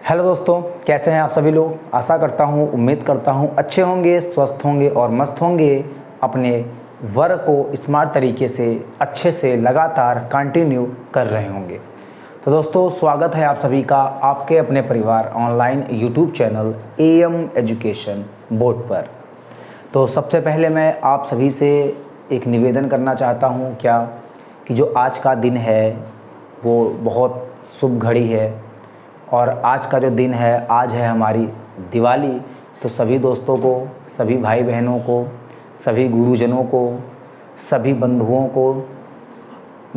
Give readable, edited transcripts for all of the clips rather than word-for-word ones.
Hello दोस्तों, कैसे हैं आप सभी लोग। आशा करता हूं, उम्मीद करता हूं अच्छे होंगे, स्वस्थ होंगे और मस्त होंगे। अपने वर्क को स्मार्ट तरीके से अच्छे से लगातार कंटिन्यू कर रहे होंगे। तो दोस्तों, स्वागत है आप सभी का आपके अपने परिवार online YouTube channel AM education board पर। तो सबसे पहले मैं आप सभी से एक निवेदन करना चाहता हूं कि जो आज का दिन है वो बहुत शुभ घड़ी है और आज का जो दिन है, आज है हमारी दिवाली। तो सभी दोस्तों को, सभी भाई बहनों को, सभी गुरुजनों को, सभी बंधुओं को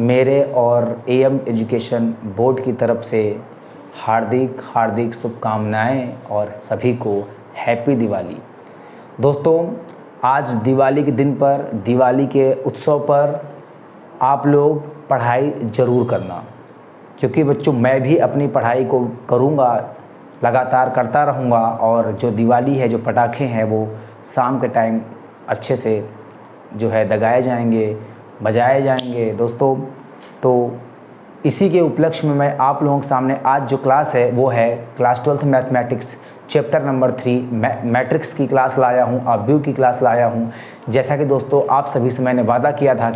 मेरे और AM एजुकेशन बोर्ड की तरफ से हार्दिक हार्दिक शुभकामनाएं और सभी को हैप्पी दिवाली। दोस्तों, आज दिवाली के दिन पर, दिवाली के उत्सव पर आप लोग पढ़ाई ज़रूर करना, क्योंकि बच्चों मैं भी अपनी पढ़ाई को करूँगा, लगातार करता रहूँगा। और जो दिवाली है, जो पटाखे हैं, वो शाम के टाइम अच्छे से जो है दगाए जाएंगे, बजाए जाएंगे दोस्तों। तो इसी के उपलक्ष्य में मैं आप लोगों के सामने आज जो क्लास है वो है class 12th mathematics chapter number 3 matrix की क्लास लाया हूँ, अवयव की क्लास लाया हूँ। जैसा कि दोस्तों आप सभी से मैंने वादा किया था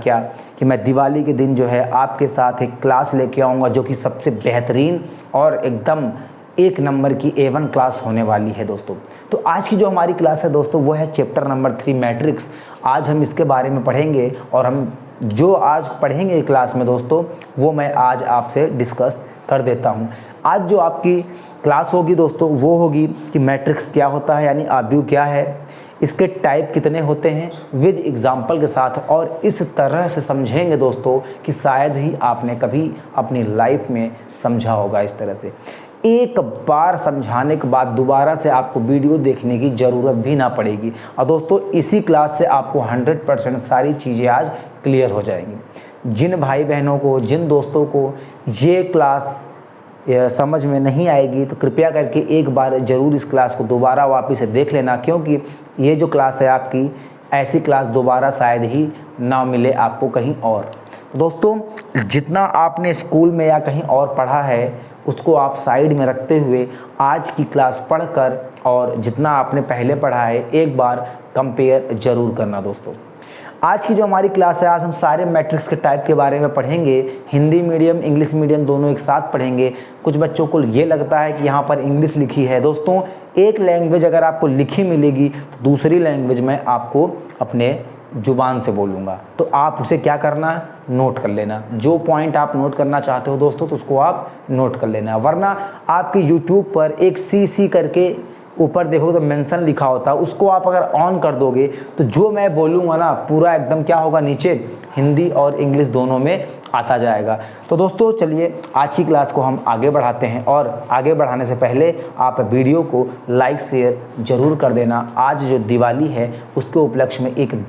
कि मैं दिवाली के दिन जो है आपके साथ एक क्लास लेके आऊँगा जो कि सबसे बेहतरीन और एकदम एक नंबर की A1 क्लास होने वाली है दोस्तों। तो आज की जो हमारी क्लास है दोस्तों वो है चैप्टर नंबर 3 मैट्रिक्स। आज हम इसके बारे में पढ़ेंगे और हम जो आज पढ़ेंगे क्लास में दोस्तों वो मैं आज आपसे डिस्कस कर देता हूँ। आज जो आपकी क्लास होगी दोस्तों वो होगी कि मैट्रिक्स क्या होता है, यानी अवयव क्या है, इसके टाइप कितने होते हैं विद एग्जाम्पल के साथ। और इस तरह से समझेंगे दोस्तों कि शायद ही आपने कभी अपनी लाइफ में समझा होगा। इस तरह से एक बार समझाने के बाद दोबारा से आपको वीडियो देखने की ज़रूरत भी ना पड़ेगी। और दोस्तों इसी क्लास से आपको 100% सारी चीज़ें आज क्लियर हो जाएंगी। जिन भाई बहनों को, जिन दोस्तों को ये क्लास समझ में नहीं आएगी तो कृपया करके एक बार ज़रूर इस क्लास को दोबारा वापस से देख लेना, क्योंकि ये जो क्लास है आपकी, ऐसी क्लास दोबारा शायद ही ना मिले आपको कहीं और। दोस्तों, जितना आपने स्कूल में या कहीं और पढ़ा है उसको आप साइड में रखते हुए आज की क्लास पढ़कर और जितना आपने पहले पढ़ा है एक बार कंपेयर ज़रूर करना दोस्तों। आज की जो हमारी क्लास है, आज हम सारे मैट्रिक्स के टाइप के बारे में पढ़ेंगे। हिंदी मीडियम, इंग्लिश मीडियम दोनों एक साथ पढ़ेंगे। कुछ बच्चों को ये लगता है कि यहाँ पर इंग्लिश लिखी है। दोस्तों, एक लैंग्वेज अगर आपको लिखी मिलेगी तो दूसरी लैंग्वेज में आपको अपने ज़ुबान से बोलूँगा, तो आप उसे क्या करना, नोट कर लेना। जो पॉइंट आप नोट करना चाहते हो दोस्तों तो उसको आप नोट कर लेना, वरना आपके यूट्यूब पर एक CC करके ऊपर देखोगे तो मेंशन लिखा होता है, उसको आप अगर ऑन कर दोगे तो जो मैं बोलूँगा ना पूरा एकदम क्या होगा, नीचे हिंदी और इंग्लिश दोनों में आता जाएगा। तो दोस्तों चलिए आज की क्लास को हम आगे बढ़ाते हैं। और आगे बढ़ाने से पहले आप वीडियो को लाइक शेयर ज़रूर कर देना। आज जो दिवाली है उसके उपलक्ष्य में एक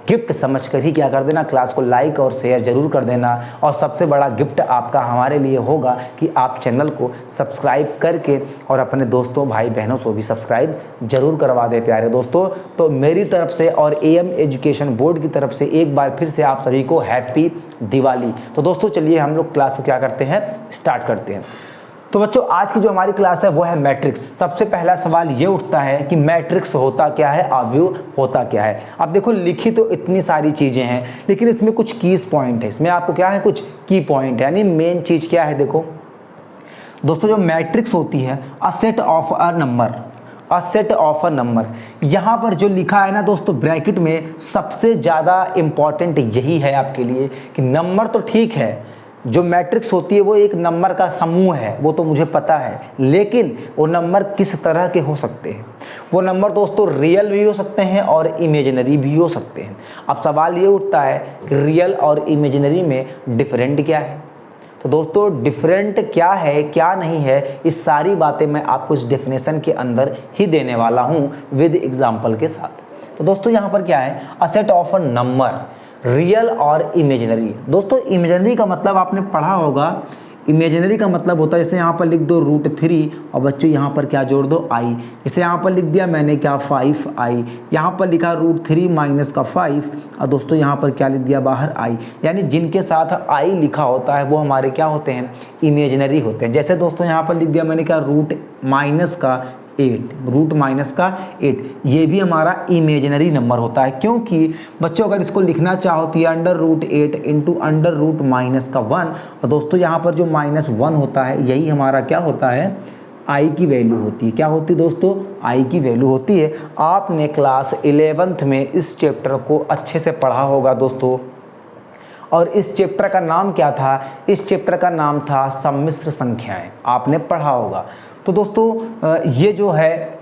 गिफ्ट समझकर ही क्या कर देना, क्लास को लाइक और शेयर ज़रूर कर देना। और सबसे बड़ा गिफ्ट आपका हमारे लिए होगा कि आप चैनल को सब्सक्राइब करके और अपने दोस्तों भाई बहनों से भी सब्सक्राइब ज़रूर करवा दें प्यारे दोस्तों। तो मेरी तरफ से और AM एजुकेशन बोर्ड की तरफ से एक बार फिर से आप सभी को हैप्पी दिवाली। तो दोस्तों चलिए हम लोग क्लास को क्या करते हैं, स्टार्ट करते हैं। तो बच्चों आज की जो हमारी क्लास है वो है मैट्रिक्स। सबसे पहला सवाल ये उठता है कि मैट्रिक्स होता क्या है, अवयव होता क्या है। अब देखो लिखी तो इतनी सारी चीज़ें हैं लेकिन इसमें कुछ कीज पॉइंट है, इसमें आपको क्या है, कुछ की पॉइंट है, यानी मेन चीज़ क्या है। देखो दोस्तों, जो मैट्रिक्स होती है a set of a number, a set of a number, यहाँ पर जो लिखा है ना दोस्तों ब्रैकेट में, सबसे ज़्यादा इम्पॉर्टेंट यही है आपके लिए कि नंबर तो ठीक है, जो मैट्रिक्स होती है वो एक नंबर का समूह है, वो तो मुझे पता है, लेकिन वो नंबर किस तरह के हो सकते हैं। वो नंबर दोस्तों रियल भी हो सकते हैं और इमेजिनरी भी हो सकते हैं। अब सवाल ये उठता है कि रियल और इमेजिनरी में डिफरेंट क्या है। तो दोस्तों डिफरेंट क्या है, क्या नहीं है, इस सारी बातें मैं आपको इस डेफिनेशन के अंदर ही देने वाला हूँ विद एग्जाम्पल के साथ। तो दोस्तों यहाँ पर क्या है, a set of a number, real और इमेजिनरी। दोस्तों इमेजिनरी का मतलब आपने पढ़ा होगा, इमेजिनरी का मतलब होता है जैसे यहाँ पर लिख दो √3 और बच्चों यहाँ पर क्या जोड़ दो i। जैसे यहाँ पर लिख दिया मैंने क्या 5i, यहाँ पर लिखा √3 माइनस का 5 और दोस्तों यहाँ पर क्या लिख दिया बाहर i। यानी जिनके साथ i लिखा होता है वो हमारे क्या होते हैं, इमेजिनरी होते हैं। जैसे दोस्तों यहाँ पर लिख दिया मैंने क्या रूट माइनस का 8, ये भी हमारा इमेजिनरी नंबर होता है। क्योंकि बच्चों अगर इसको लिखना चाहो तो ये √8 इंटू √-1 और दोस्तों यहाँ पर जो -1 होता है यही हमारा क्या होता है, आई की वैल्यू होती है। क्या होती है दोस्तों, आई की वैल्यू होती है। आपने क्लास 11th में इस चैप्टर को अच्छे से पढ़ा होगा दोस्तों, और इस चैप्टर का नाम क्या था, इस चैप्टर का नाम था सम्मिश्र संख्याएं, आपने पढ़ा होगा। तो दोस्तों ये जो है,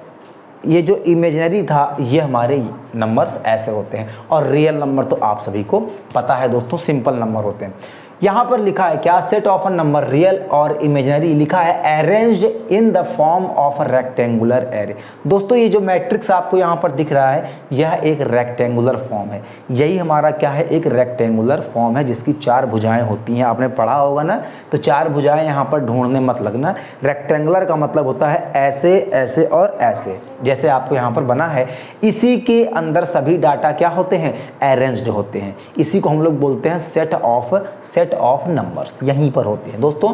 ये जो इमेजिनरी था ये हमारे नंबर्स ऐसे होते हैं, और रियल नंबर तो आप सभी को पता है दोस्तों सिंपल नंबर होते हैं। यहाँ पर लिखा है क्या, set of a number real और इमेजिनरी लिखा है arranged in the form of a rectangular array. दोस्तों ये जो मैट्रिक्स आपको यहाँ पर दिख रहा है यह एक रेक्टेंगुलर फॉर्म है, यही हमारा क्या है, एक रेक्टेंगुलर फॉर्म है जिसकी 4 भुजाएं होती हैं। आपने पढ़ा होगा ना, तो 4 भुजाएं यहाँ पर ढूंढने मत लगना। रेक्टेंगुलर का मतलब होता है ऐसे ऐसे और ऐसे, जैसे आपको यहाँ पर बना है। इसी के अंदर सभी डाटा क्या होते हैं, अरेंज्ड होते हैं। इसी को हम लोग बोलते हैं सेट ऑफ नंबर्स, यहीं पर होते हैं दोस्तों।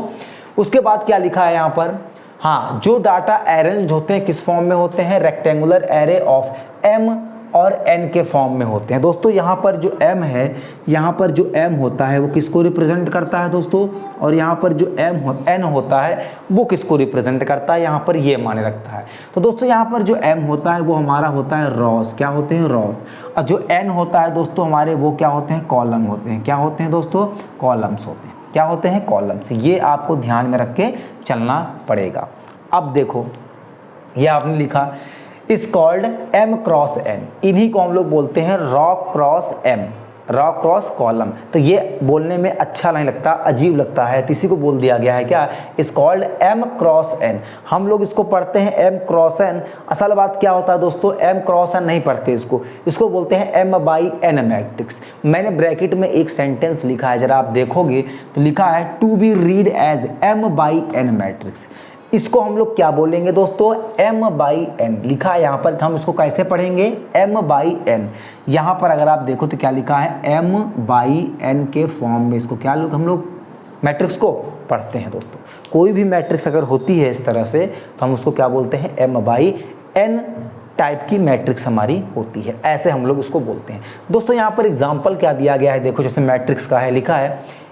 उसके बाद क्या लिखा है यहाँ पर, हाँ, जो डाटा अरेंज होते हैं किस फॉर्म में होते हैं, रेक्टेंगुलर एरे ऑफ m और n के फॉर्म में होते हैं। दोस्तों यहाँ पर जो m है, यहाँ पर जो m होता है वो किसको रिप्रेजेंट करता है दोस्तों, और यहाँ पर जो n होता है वो किसको रिप्रेजेंट करता है, यहाँ पर ये माने रखता है। तो दोस्तों यहाँ पर जो m होता है वो हमारा होता है रॉस, क्या होते हैं रॉस, और जो n होता है दोस्तों हमारे वो क्या होते हैं, कॉलम होते हैं। क्या होते हैं दोस्तों, कॉलम्स होते हैं। क्या होते हैं, कॉलम्स। ये आपको ध्यान में रख के चलना पड़ेगा। अब देखो ये आपने लिखा इस कॉल्ड m क्रॉस n, इन्हीं को हम लोग बोलते हैं raw cross m, raw cross column. तो ये बोलने में अच्छा नहीं लगता, अजीब लगता है, तो इसी को बोल दिया गया है क्या, इस कॉल्ड m क्रॉस n। हम लोग इसको पढ़ते हैं m क्रॉस n। असल बात क्या होता है दोस्तों, m क्रॉस n नहीं पढ़ते इसको बोलते हैं m/n मैट्रिक्स। मैंने ब्रैकेट में एक सेंटेंस लिखा है, जरा आप देखोगे तो लिखा है to be read as m/n matrix. इसको हम लोग क्या बोलेंगे दोस्तों, m/n लिखा है यहाँ पर। हम इसको कैसे पढ़ेंगे, m/n। यहाँ पर अगर आप देखो तो क्या लिखा है, m/n के फॉर्म में इसको क्या लोग हम लोग मैट्रिक्स को पढ़ते हैं दोस्तों। कोई भी मैट्रिक्स अगर होती है इस तरह से तो हम उसको क्या बोलते हैं, m/n टाइप की मैट्रिक्स हमारी होती है, ऐसे हम लोग उसको बोलते हैं दोस्तों। यहाँ पर एग्जाम्पल क्या दिया गया है, देखो जैसे मैट्रिक्स का है, लिखा है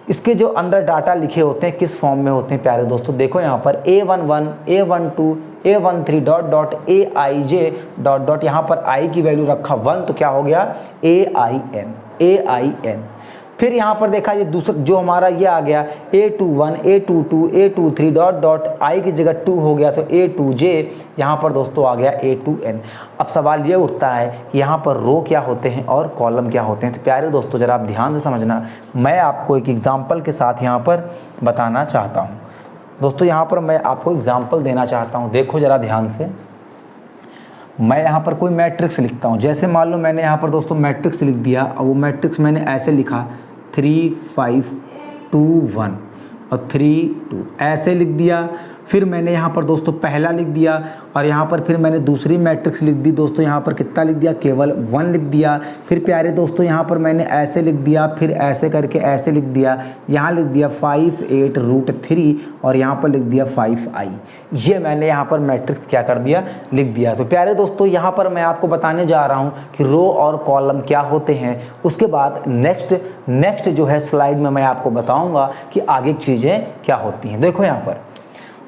इसके जो अंदर डाटा लिखे होते हैं किस फॉर्म में होते हैं प्यारे दोस्तों। देखो यहाँ पर A11 A12 A13 dot dot AIJ dot dot, यहाँ पर i की वैल्यू रखा 1 तो क्या हो गया AIN। फिर यहाँ पर देखा ये दूसरा जो हमारा ये आ गया A21 A22 A23 dot dot i की जगह 2 हो गया तो A2J, यहाँ पर दोस्तों आ गया A2N। अब सवाल ये उठता है कि यहाँ पर रो क्या होते हैं और कॉलम क्या होते हैं। तो प्यारे दोस्तों जरा आप ध्यान से समझना, मैं आपको एक एग्जाम्पल के साथ यहाँ पर बताना चाहता हूँ दोस्तों। यहाँ पर मैं आपको एग्जाम्पल देना चाहता हूँ, देखो ज़रा ध्यान से। मैं यहाँ पर कोई मैट्रिक्स लिखता हूँ, जैसे मान लो मैंने यहाँ पर दोस्तों मैट्रिक्स लिख दिया, और वो मैट्रिक्स मैंने ऐसे लिखा 3 5 2 1 और 3 2 ऐसे लिख दिया। फिर मैंने यहाँ पर दोस्तों पहला लिख दिया, और यहाँ पर फिर मैंने दूसरी मैट्रिक्स लिख दी दोस्तों। यहाँ पर कितना लिख दिया, केवल 1 लिख दिया। फिर प्यारे दोस्तों यहाँ पर मैंने ऐसे लिख दिया, फिर ऐसे करके ऐसे लिख दिया। यहाँ लिख दिया 5 8 √3 और यहाँ पर लिख दिया 5i। ये मैंने यहाँ पर मैट्रिक्स क्या कर दिया, लिख दिया। तो प्यारे दोस्तों यहाँ पर मैं आपको बताने जा रहा हूँ कि रो और कॉलम क्या होते हैं। उसके बाद नेक्स्ट जो है स्लाइड में मैं आपको बताऊँगा कि आगे चीज़ें क्या होती हैं। देखो यहाँ पर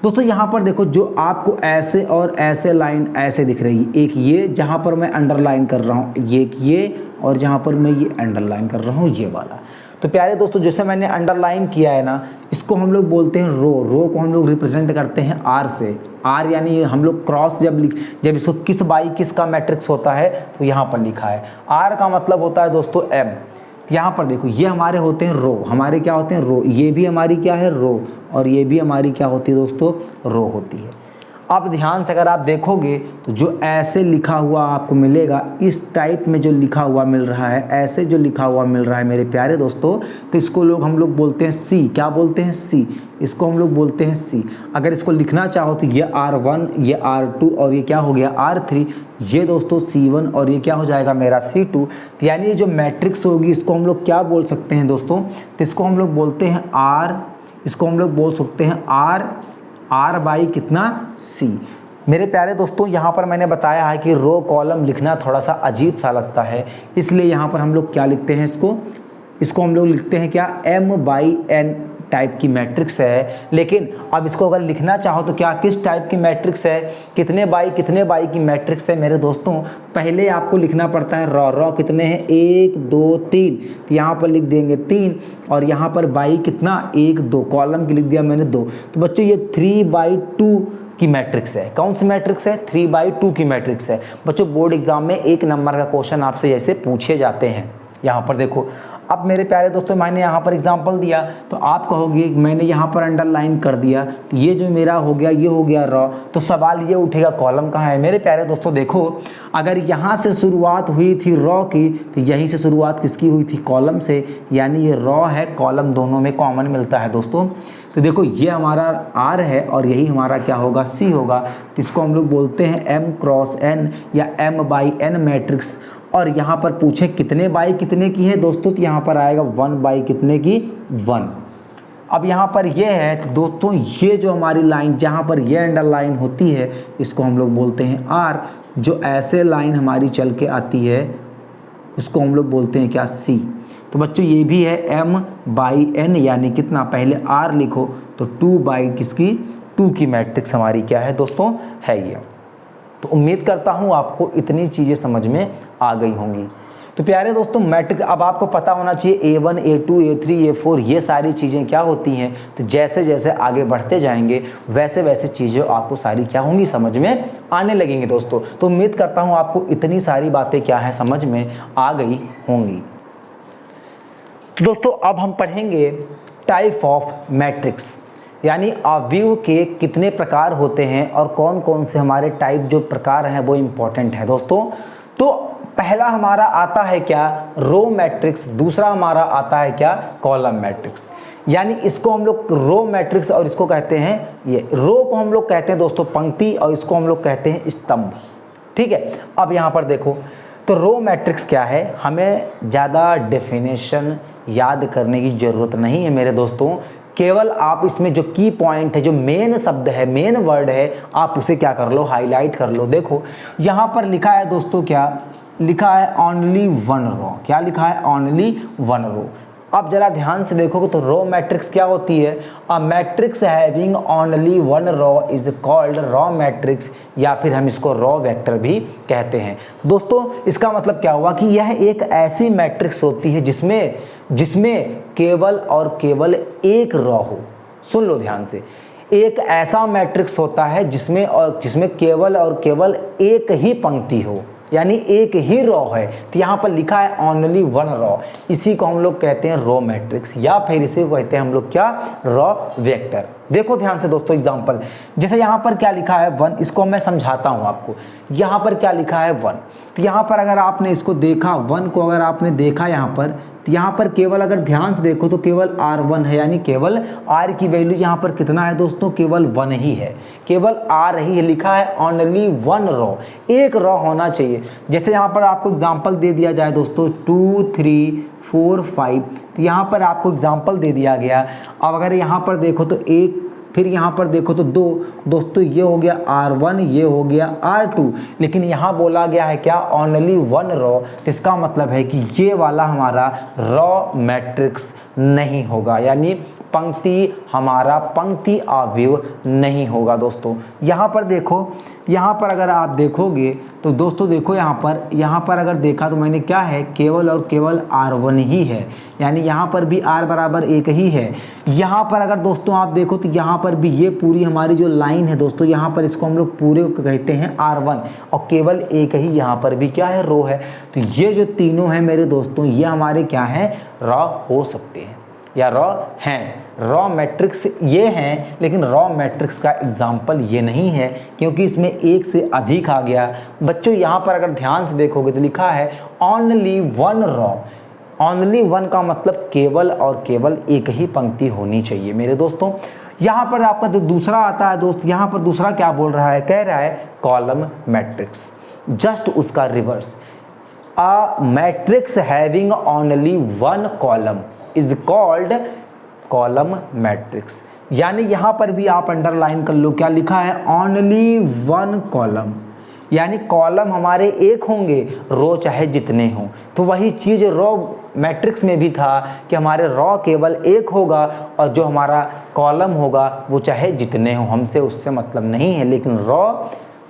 दोस्तों, यहाँ पर देखो जो आपको ऐसे और ऐसे लाइन ऐसे दिख रही है, एक ये जहाँ पर मैं अंडरलाइन कर रहा हूँ, ये और जहाँ पर मैं ये अंडरलाइन कर रहा हूँ ये वाला। तो प्यारे दोस्तों जैसे मैंने अंडरलाइन किया है ना, इसको हम लोग बोलते हैं रो को हम लोग रिप्रेजेंट करते हैं R से। R यानी हम लोग क्रॉस जब इसको किस बाई किस का मैट्रिक्स होता है तो यहाँ पर लिखा है। R का मतलब होता है दोस्तों M। यहाँ पर देखो ये हमारे होते हैं रो, हमारे क्या होते हैं रो, ये भी हमारी क्या है रो, और ये भी हमारी क्या होती है दोस्तों, रो होती है। अब ध्यान से अगर आप देखोगे तो जो ऐसे लिखा हुआ आपको मिलेगा, इस टाइप में जो लिखा हुआ मिल रहा है, ऐसे जो लिखा हुआ मिल रहा है मेरे प्यारे दोस्तों, तो इसको हम लोग बोलते हैं सी। क्या बोलते हैं? सी। इसको हम लोग बोलते हैं सी। अगर इसको लिखना चाहो तो ये R1, ये R2 और ये क्या हो गया R3, ये दोस्तों C1 और ये क्या हो जाएगा मेरा C2। तो यानी ये जो मैट्रिक्स होगी इसको हम लोग क्या बोल सकते हैं दोस्तों? तो इसको हम लोग बोलते हैं R, इसको हम लोग बोल सकते हैं R बाई कितना? C। मेरे प्यारे दोस्तों यहाँ पर मैंने बताया है कि रो कॉलम लिखना थोड़ा सा अजीब सा लगता है, इसलिए यहाँ पर हम लोग क्या लिखते हैं इसको हम लोग लिखते हैं क्या? M/N टाइप की मैट्रिक्स है। लेकिन अब इसको अगर लिखना चाहो तो क्या किस टाइप की मैट्रिक्स है, कितने बाई की मैट्रिक्स है मेरे दोस्तों? पहले आपको लिखना पड़ता है रॉ कितने हैं? 1 2 3, तो यहाँ पर लिख देंगे 3 और यहाँ पर बाई कितना? 1 2, कॉलम की लिख दिया मैंने 2। तो बच्चों ये 3/2 की मैट्रिक्स है। कौन सी मैट्रिक्स है? 3/2 की मैट्रिक्स है। बच्चों बोर्ड एग्जाम में 1 नंबर का क्वेश्चन आपसे जैसे पूछे जाते हैं। यहाँ पर देखो, अब मेरे प्यारे दोस्तों मैंने यहाँ पर एग्जांपल दिया तो आप कहोगे मैंने यहाँ पर अंडरलाइन कर दिया, तो ये जो मेरा हो गया ये हो गया रॉ, तो सवाल ये उठेगा कॉलम कहाँ है? मेरे प्यारे दोस्तों देखो, अगर यहाँ से शुरुआत हुई थी रॉ की तो यहीं से शुरुआत किसकी हुई थी? कॉलम से। यानी ये रॉ है कॉलम दोनों में कॉमन मिलता है दोस्तों। तो देखो ये हमारा R है और यही हमारा क्या होगा? C होगा। तो इसको हम लोग बोलते हैं M×N या M/N मैट्रिक्स। और यहाँ पर पूछे कितने बाई कितने की है दोस्तों, तो यहाँ पर आएगा 1 बाई कितने की? 1। अब यहाँ पर ये है तो दोस्तों ये जो हमारी लाइन जहाँ पर ये अंडरलाइन होती है इसको हम लोग बोलते हैं R। जो ऐसे लाइन हमारी चल के आती है उसको हम लोग बोलते हैं क्या? C। तो बच्चों ये भी है M/N यानी कितना? पहले R लिखो तो 2 बाई किसकी? 2 की मैट्रिक्स हमारी क्या है दोस्तों? है ये। तो उम्मीद करता हूँ आपको इतनी चीज़ें समझ में आ गई होंगी। तो प्यारे दोस्तों मैट्रिक्स अब आपको पता होना चाहिए A1 A2 A3 A4 ये सारी चीज़ें क्या होती हैं। तो जैसे जैसे आगे बढ़ते जाएंगे वैसे वैसे चीज़ें आपको सारी क्या होंगी? समझ में आने लगेंगी दोस्तों। तो उम्मीद करता हूँ आपको इतनी सारी बातें क्या है समझ में आ गई होंगी। तो दोस्तों अब हम पढ़ेंगे टाइप ऑफ मैट्रिक्स, यानी अवयव के कितने प्रकार होते हैं और कौन कौन से हमारे टाइप जो प्रकार हैं वो इम्पोर्टेंट है दोस्तों। तो पहला हमारा आता है क्या? Row matrix. दूसरा हमारा आता है क्या? Column matrix. यानी इसको हम लोग रो मैट्रिक्स और इसको कहते हैं, ये रो को हम लोग कहते हैं दोस्तों पंक्ति और इसको हम लोग कहते हैं स्तंभ। ठीक है। अब यहाँ पर देखो तो रो मैट्रिक्स क्या है, हमें ज़्यादा डेफिनेशन याद करने की ज़रूरत नहीं है मेरे दोस्तों। केवल आप इसमें जो की पॉइंट है, जो मेन शब्द है, मेन वर्ड है, आप उसे क्या कर लो? हाईलाइट कर लो। देखो यहाँ पर लिखा है दोस्तों, क्या लिखा है? ओनली 1 रो। क्या लिखा है? ओनली 1 रो। अब जरा ध्यान से देखोगे तो रो मैट्रिक्स क्या होती है? A matrix having only 1 row is called row matrix, या फिर हम इसको रो वेक्टर भी कहते हैं। दोस्तों इसका मतलब क्या हुआ कि यह एक ऐसी मैट्रिक्स होती है जिसमें केवल और केवल एक रो हो। सुन लो ध्यान से, एक ऐसा मैट्रिक्स होता है जिसमें केवल और केवल एक ही पंक्ति हो, यानी एक ही रो है। तो यहाँ पर लिखा है ओनली 1 रो, इसी को हम लोग कहते हैं रो मैट्रिक्स, या फिर इसे कहते हैं हम लोग क्या? Row vector. देखो ध्यान से दोस्तों एग्जांपल, जैसे यहाँ पर क्या लिखा है 1, इसको मैं समझाता हूँ आपको। यहाँ पर क्या लिखा है 1, तो यहाँ पर अगर आपने इसको देखा 1 को अगर आपने देखा यहाँ पर, तो यहाँ पर केवल अगर ध्यान से देखो तो केवल R1 है, यानी केवल R की वैल्यू यहाँ पर कितना है दोस्तों? केवल 1 ही है, केवल R ही है। लिखा है ओनली 1 रो, एक रो होना चाहिए। जैसे यहाँ पर आपको एग्जांपल दे दिया जाए दोस्तों 2 3 4 5, तो यहाँ पर आपको एग्जांपल दे दिया गया। अब अगर यहाँ पर देखो तो 1, फिर यहाँ पर देखो तो 2, दोस्तों ये हो गया R1, ये हो गया R2, लेकिन यहाँ बोला गया है क्या? ओनली 1 रो। तो इसका मतलब है कि ये वाला हमारा रो मैट्रिक्स नहीं होगा, यानी पंक्ति हमारा पंक्ति अवयव नहीं होगा दोस्तों। यहाँ पर देखो, यहाँ पर अगर आप देखोगे तो दोस्तों देखो यहाँ पर अगर देखा तो मैंने क्या है? केवल और केवल R1 ही है, यानी यहाँ पर भी R बराबर 1 ही है। यहाँ पर अगर दोस्तों आप देखो तो यहाँ पर भी ये पूरी हमारी जो लाइन है दोस्तों, यहाँ पर इसको हम लोग पूरे कहते हैं R1, और केवल एक ही यहाँ पर भी क्या है? रो है। तो ये जो तीनों हैं मेरे दोस्तों ये हमारे क्या हैं? रो हो सकते हैं। या रॉ हैं। रॉ मैट्रिक्स ये हैं, लेकिन रॉ मैट्रिक्स का एग्जाम्पल ये नहीं है क्योंकि इसमें एक से अधिक आ गया। बच्चों यहाँ पर अगर ध्यान से देखोगे तो लिखा है only one raw. Only one का मतलब केवल और केवल एक ही पंक्ति होनी चाहिए मेरे दोस्तों। यहाँ पर आपका जो दूसरा आता है दोस्त, यहाँ पर दूसरा क्या बोल रहा है, कह रहा है कॉलम मैट्रिक्स, जस्ट उसका reverse. A matrix having only one column is called column matrix. यानी यहाँ पर भी आप अंडरलाइन कर लो, क्या लिखा है, ओनली वन कॉलम, यानी कॉलम हमारे एक होंगे, रो चाहे जितने हों। तो वही चीज़ रो मैट्रिक्स में भी था कि हमारे रो केवल एक होगा और जो हमारा कॉलम होगा वो चाहे जितने हों, हमसे उससे मतलब नहीं है। लेकिन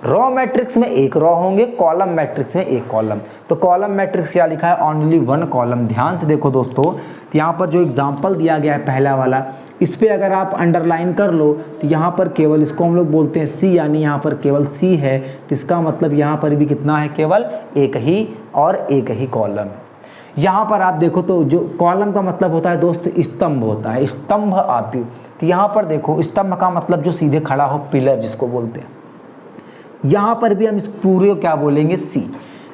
रॉ मैट्रिक्स में एक रॉ होंगे, कॉलम मैट्रिक्स में एक कॉलम। तो कॉलम मैट्रिक्स क्या लिखा है, ओनली वन कॉलम। ध्यान से देखो दोस्तों, तो यहाँ पर जो एग्जांपल दिया गया है पहला वाला, इस पे अगर आप अंडरलाइन कर लो तो यहाँ पर केवल इसको हम लोग बोलते हैं सी, यानी यहाँ पर केवल सी है। तो इसका मतलब यहाँ पर भी कितना है, केवल एक ही और एक ही कॉलम है। यहाँ पर आप देखो तो जो कॉलम का मतलब होता है दोस्त स्तंभ होता है, स्तंभ आपी। तो यहाँ पर देखो स्तंभ का मतलब जो सीधे खड़ा हो, पिलर जिसको बोलते हैं। यहाँ पर भी हम इस पूरे को क्या बोलेंगे, सी।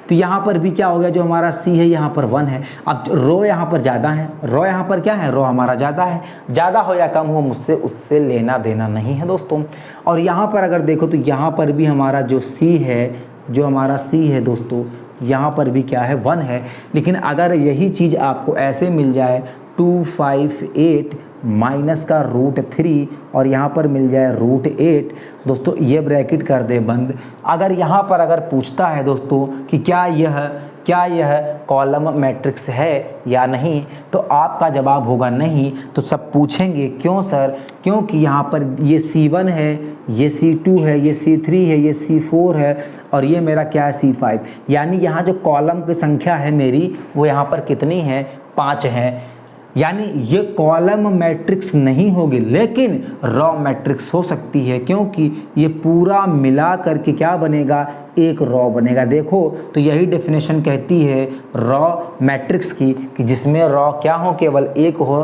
तो यहाँ पर भी क्या हो गया, जो हमारा सी है यहाँ पर वन है। अब रो यहाँ पर ज़्यादा है, रो यहाँ पर क्या है, रो हमारा ज़्यादा है। ज़्यादा हो या कम हो मुझसे उससे लेना देना नहीं है दोस्तों। और यहाँ पर अगर देखो तो यहाँ पर भी हमारा जो सी है, जो हमारा सी है दोस्तों, यहाँ पर भी क्या है, वन है। लेकिन अगर यही चीज़ आपको ऐसे मिल जाए 258 माइनस का √3 और यहाँ पर मिल जाए √8, दोस्तों ये ब्रैकेट कर दे बंद। अगर यहाँ पर अगर पूछता है दोस्तों कि क्या यह कॉलम मैट्रिक्स है या नहीं, तो आपका जवाब होगा नहीं। तो सब पूछेंगे क्यों सर, क्योंकि यहाँ पर ये C1 है, ये C2 है, ये C3 है, ये C4 है और ये मेरा क्या है, C5। यानी यहाँ जो कॉलम की संख्या है मेरी वो यहाँ पर कितनी है, 5 है। यानी ये कॉलम मैट्रिक्स नहीं होगी, लेकिन रॉ मैट्रिक्स हो सकती है क्योंकि ये पूरा मिला करके क्या बनेगा, एक रॉ बनेगा। देखो तो यही डेफिनेशन कहती है रॉ मैट्रिक्स की कि जिसमें रॉ क्या हो, केवल एक हो,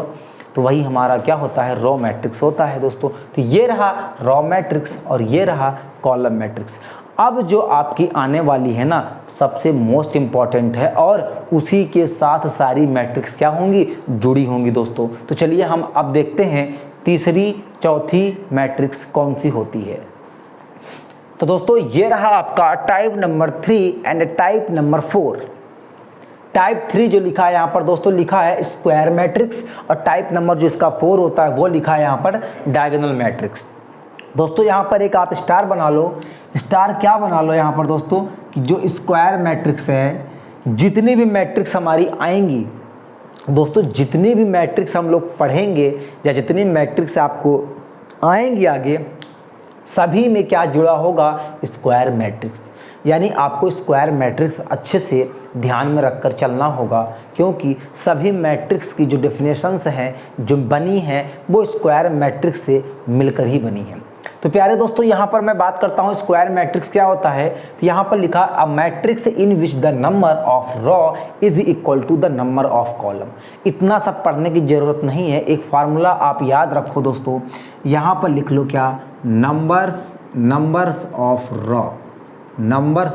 तो वही हमारा क्या होता है, रॉ मैट्रिक्स होता है दोस्तों। तो ये रहा रॉ मैट्रिक्स और ये रहा कॉलम मैट्रिक्स। अब जो आपकी आने वाली है ना, सबसे मोस्ट इम्पॉर्टेंट है और उसी के साथ सारी मैट्रिक्स क्या होंगी, जुड़ी होंगी दोस्तों। तो चलिए हम अब देखते हैं तीसरी चौथी मैट्रिक्स कौन सी होती है। तो दोस्तों ये रहा आपका type number 3 and type number 4। Type 3 जो लिखा है यहाँ पर दोस्तों, लिखा है स्क्वायर मैट्रिक्स और टाइप नंबर जो इसका 4 होता है वो लिखा है यहाँ पर डायगोनल मैट्रिक्स। दोस्तों यहाँ पर एक आप स्टार बना लो। स्टार क्या बना लो यहाँ पर दोस्तों, कि जो स्क्वायर मैट्रिक्स है, जितनी भी मैट्रिक्स हमारी आएंगी दोस्तों, जितनी भी मैट्रिक्स हम लोग पढ़ेंगे या जितनी मैट्रिक्स आपको आएंगी आगे, सभी में क्या जुड़ा होगा, स्क्वायर मैट्रिक्स। यानी आपको स्क्वायर मैट्रिक्स अच्छे से ध्यान में रखकर चलना होगा क्योंकि सभी मैट्रिक्स की जो डेफिनेशंस हैं, जो बनी हैं, वो स्क्वायर मैट्रिक्स से मिलकर ही बनी है। तो प्यारे दोस्तों यहाँ पर मैं बात करता हूँ स्क्वायर मैट्रिक्स क्या होता है। तो यहाँ पर लिखा a matrix in which the number of row is equal to the number of column. इतना सब पढ़ने की ज़रूरत नहीं है, एक फार्मूला आप याद रखो दोस्तों। यहाँ पर लिख लो क्या, numbers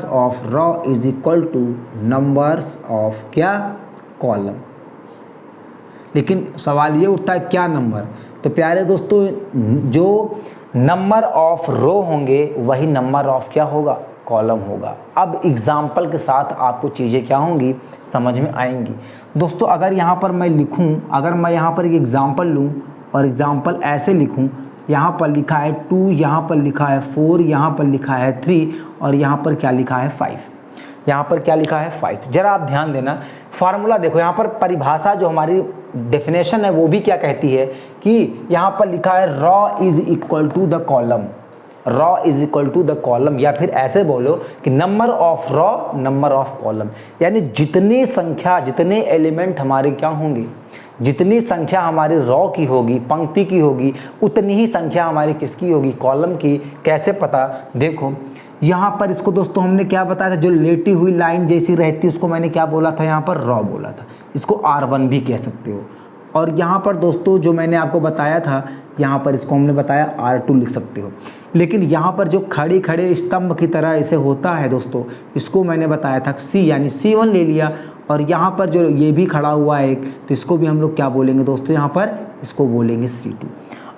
of row is equal two numbers of क्या, कॉलम। लेकिन सवाल ये उठता है क्या नंबर। तो प्यारे दोस्तों जो नंबर ऑफ रो होंगे वही नंबर ऑफ क्या होगा, कॉलम होगा। अब एग्जाम्पल के साथ आपको चीज़ें क्या होंगी, समझ में आएंगी दोस्तों। अगर यहाँ पर मैं लिखूँ, अगर मैं यहाँ पर एक एग्जाम्पल लूँ और एग्जाम्पल ऐसे लिखूँ, यहाँ पर लिखा है 2, यहाँ पर लिखा है 4, यहाँ पर लिखा है 3 और यहाँ पर क्या लिखा है 5। यहाँ पर क्या लिखा है 5। जरा आप ध्यान देना, फार्मूला देखो, यहाँ पर परिभाषा जो हमारी डेफिनेशन है वो भी क्या कहती है कि यहाँ पर लिखा है row is equal to the column, row is equal to the column, या फिर ऐसे बोलो कि number of row number of column. यानी जितनी संख्या, जितने एलिमेंट हमारे क्या होंगे, जितनी संख्या हमारी रॉ की होगी, पंक्ति की होगी, उतनी ही संख्या हमारी किसकी होगी, कॉलम की। कैसे पता, देखो यहाँ पर इसको दोस्तों हमने क्या बताया था, जो लेटी हुई लाइन जैसी रहती है उसको मैंने क्या बोला था, यहाँ पर रॉ बोला था। इसको R1 भी कह सकते हो, और यहाँ पर दोस्तों जो मैंने आपको बताया था, यहाँ पर इसको हमने बताया R2 लिख सकते हो। लेकिन यहाँ पर जो खड़े खड़े स्तंभ की तरह ऐसे होता है दोस्तों, इसको मैंने बताया था C, यानी C1 ले लिया। और यहाँ पर जो ये भी खड़ा हुआ है एक, तो इसको भी हम लोग क्या बोलेंगे दोस्तों, यहाँ पर इसको बोलेंगे C2।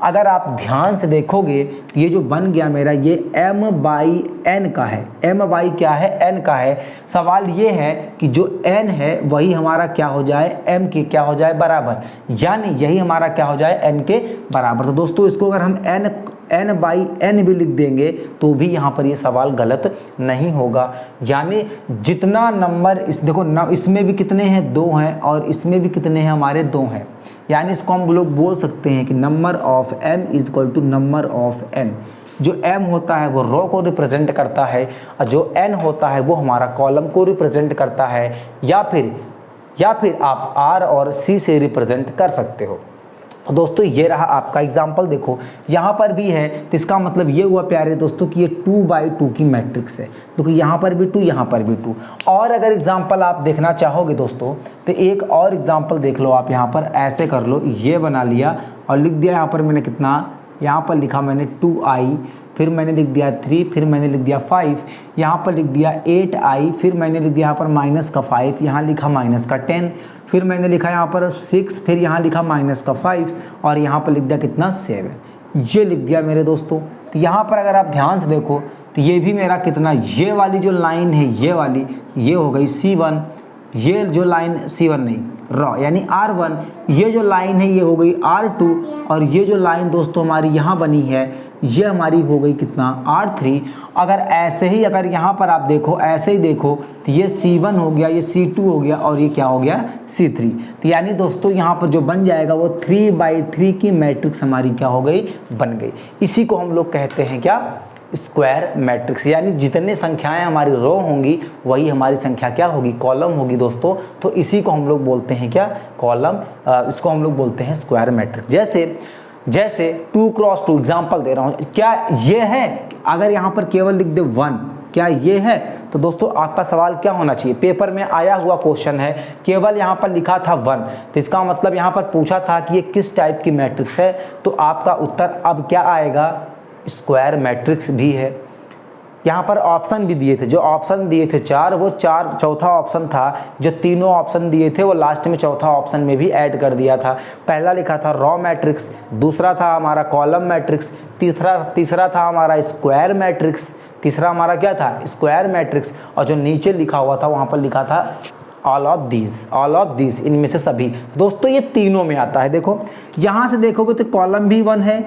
अगर आप ध्यान से देखोगे तो ये जो बन गया मेरा, ये m/n का है। m/ क्या है, n का है। सवाल ये है कि जो n है वही हमारा क्या हो जाए, m के क्या हो जाए बराबर, यानी यही हमारा क्या हो जाए, n के बराबर। तो दोस्तों इसको अगर हम n/n भी लिख देंगे तो भी यहाँ पर ये सवाल गलत नहीं होगा। यानी जितना नंबर देखो इसमें भी कितने हैं, 2 हैं, और इसमें भी कितने हैं, हमारे 2 हैं। यानी इसको हम लोग बोल सकते हैं कि number of m is equal to number of n। जो m होता है वो रो को रिप्रेजेंट करता है, और जो n होता है वो हमारा कॉलम को रिप्रेजेंट करता है, या फिर आप r और c से रिप्रेजेंट कर सकते हो। तो दोस्तों ये रहा आपका एग्जाम्पल। देखो यहाँ पर भी है, तो इसका मतलब ये हुआ प्यारे दोस्तों कि ये 2/2 की मैट्रिक्स है। देखो यहाँ पर भी 2, यहाँ पर भी 2। और अगर एग्जाम्पल आप देखना चाहोगे दोस्तों, तो एक और एग्जाम्पल देख लो आप। यहाँ पर ऐसे कर लो, ये बना लिया और लिख दिया यहाँ पर मैंने कितना, यहाँ पर लिखा मैंने 2i, फिर मैंने लिख दिया 3, फिर मैंने लिख दिया 5, यहाँ पर लिख दिया 8i, फिर मैंने लिख दिया यहाँ पर माइनस का 5, यहाँ लिखा माइनस का 10, फिर मैंने लिखा यहाँ पर 6, फिर यहाँ लिखा माइनस का 5, और यहाँ पर लिख दिया कितना 7। ये लिख दिया मेरे दोस्तों। तो यहाँ पर अगर आप ध्यान से देखो तो ये भी मेरा कितना, ये वाली जो लाइन है, ये वाली, ये हो गई C1, ये जो लाइन C1 नहीं रॉ यानी R1, ये जो लाइन है ये हो गई R2, और ये जो लाइन दोस्तों हमारी यहाँ बनी है ये हमारी हो गई कितना, R3। अगर ऐसे ही अगर यहाँ पर आप देखो, ऐसे ही देखो, तो ये C1 हो गया, ये C2 हो गया, और ये क्या हो गया, C3। तो यानी दोस्तों यहाँ पर जो बन जाएगा वो 3/3 की मैट्रिक्स हमारी क्या हो गई, बन गई। इसी को हम लोग कहते हैं क्या, स्क्वायर मैट्रिक्स। यानी जितने संख्याएं हमारी रो होंगी वही हमारी संख्या क्या होगी, कॉलम होगी दोस्तों। तो इसी को हम लोग बोलते हैं क्या, कॉलम। इसको हम लोग बोलते हैं स्क्वायर मैट्रिक्स। जैसे 2x2 एग्जाम्पल दे रहा हूँ, क्या ये है, अगर यहाँ पर केवल लिख दे 1, क्या ये है, तो दोस्तों आपका सवाल क्या होना चाहिए, पेपर में आया हुआ क्वेश्चन है, केवल यहाँ पर लिखा था 1, तो इसका मतलब यहाँ पर पूछा था कि ये किस टाइप की मैट्रिक्स है, तो आपका उत्तर अब क्या आएगा, स्क्वायर मैट्रिक्स भी है। यहाँ पर ऑप्शन भी दिए थे, जो ऑप्शन दिए थे 4, वो चौथा ऑप्शन था, जो तीनों ऑप्शन दिए थे वो लास्ट में चौथा ऑप्शन में भी ऐड कर दिया था। पहला लिखा था रॉ मैट्रिक्स, दूसरा था हमारा कॉलम मैट्रिक्स, तीसरा था हमारा स्क्वायर मैट्रिक्स, तीसरा हमारा क्या था, स्क्वायर मैट्रिक्स, और जो नीचे लिखा हुआ था वहाँ पर लिखा था ऑल ऑफ दीज, इनमें से सभी। दोस्तों ये तीनों में आता है। देखो यहाँ से देखोगे तो कॉलम भी 1 है,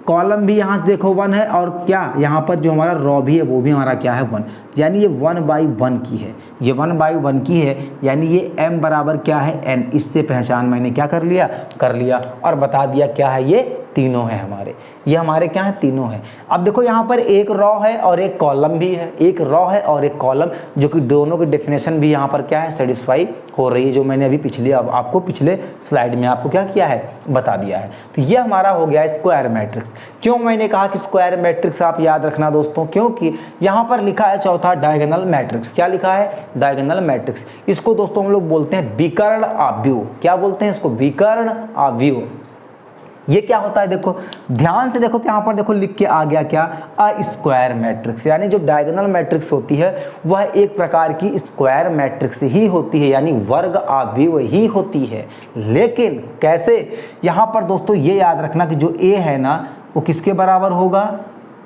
कॉलम भी यहाँ से देखो 1 है, और क्या यहाँ पर जो हमारा रॉ भी है वो भी हमारा क्या है 1, यानी ये 1/1 की है, ये 1/1 की है, यानी ये m बराबर क्या है n। इससे पहचान मैंने क्या कर लिया और बता दिया क्या है, ये तीनों है हमारे, ये हमारे क्या है, तीनों है। अब देखो यहाँ पर एक रॉ है और एक कॉलम भी है, एक रॉ है और एक कॉलम, जो कि दोनों की डेफिनेशन भी यहाँ पर क्या है, सेटिस्फाई हो रही है, जो मैंने अभी आपको पिछले स्लाइड में आपको क्या किया है, बता दिया है। तो ये हमारा हो गया स्क्वायर मैट्रिक्स। क्यों मैंने कहा कि स्क्वायर मैट्रिक्स आप याद रखना दोस्तों, क्योंकि यहाँ पर लिखा है चौथा डायगोनल मैट्रिक्स। क्या लिखा है, डायगोनल मैट्रिक्स। इसको दोस्तों हम लोग बोलते हैं विकर्ण आव्यूह। क्या बोलते हैं इसको, विकर्ण आव्यूह। ये क्या होता है, देखो ध्यान से देखो, तो यहाँ पर देखो लिख के आ गया क्या, अ स्क्वायर मैट्रिक्स। यानी जो डायगोनल मैट्रिक्स होती है वह एक प्रकार की स्क्वायर मैट्रिक्स ही होती है, यानी वर्ग आव्यूह ही होती है। लेकिन कैसे, यहाँ पर दोस्तों ये याद रखना कि जो ए है ना वो किसके बराबर होगा,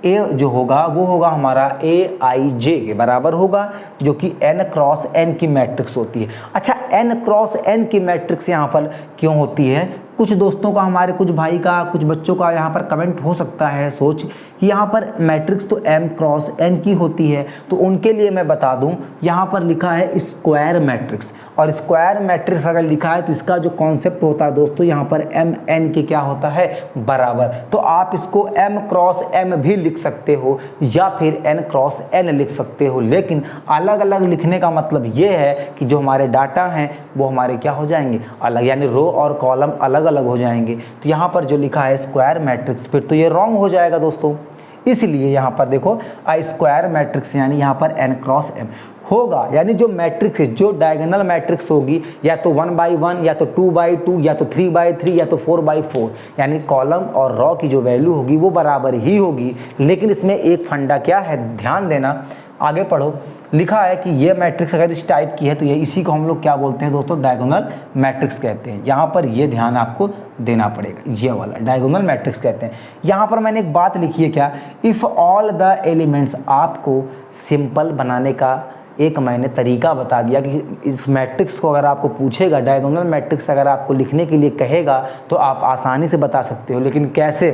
ए जो होगा वो होगा हमारा Aij के बराबर होगा, जो कि n×n की मैट्रिक्स होती है। अच्छा n×n की मैट्रिक्स यहाँ पर क्यों होती है, कुछ दोस्तों का, हमारे कुछ भाई का, कुछ बच्चों का यहाँ पर कमेंट हो सकता है सोच कि यहाँ पर मैट्रिक्स तो m×n की होती है, तो उनके लिए मैं बता दूँ यहाँ पर लिखा है स्क्वायर मैट्रिक्स। और स्क्वायर मैट्रिक्स अगर लिखा है तो इसका जो कॉन्सेप्ट होता है दोस्तों यहाँ पर mn के क्या होता है, बराबर। तो आप इसको m×m भी लिख सकते हो या फिर n×n लिख सकते हो, लेकिन अलग अलग लिखने का मतलब ये है कि जो हमारे डाटा हैं वो हमारे क्या हो जाएंगे, अलग, यानी रो और कॉलम अलग अलग हो जाएंगे। तो यहाँ पर जो लिखा है स्क्वायर मैट्रिक्स, फिर तो ये रॉन्ग हो जाएगा दोस्तों। इसलिए यहाँ पर देखो स्क्वायर मैट्रिक्स यानी यहाँ पर n×m होगा, यानी जो मैट्रिक्स है, जो डायगोनल मैट्रिक्स होगी या तो 1/1 या तो 2/2 या तो 3/3 या तो 4/4, यानी कॉलम और रॉ की जो वैल्यू होगी वो बराबर ही होगी। लेकिन इसमें एक फंडा क्या है, ध्यान देना, आगे पढ़ो, लिखा है कि ये मैट्रिक्स अगर इस टाइप की है तो ये इसी को हम लोग क्या बोलते हैं दोस्तों, डायगोनल मैट्रिक्स कहते हैं। यहाँ पर ये ध्यान आपको देना पड़ेगा, ये वाला डायगोनल मैट्रिक्स कहते हैं। यहाँ पर मैंने एक बात लिखी है क्या, इफ़ ऑल द एलिमेंट्स, आपको सिंपल बनाने का एक मैंने तरीका बता दिया कि इस मैट्रिक्स को अगर आपको पूछेगा, डायगोनल मैट्रिक्स अगर आपको लिखने के लिए कहेगा तो आप आसानी से बता सकते हो। लेकिन कैसे,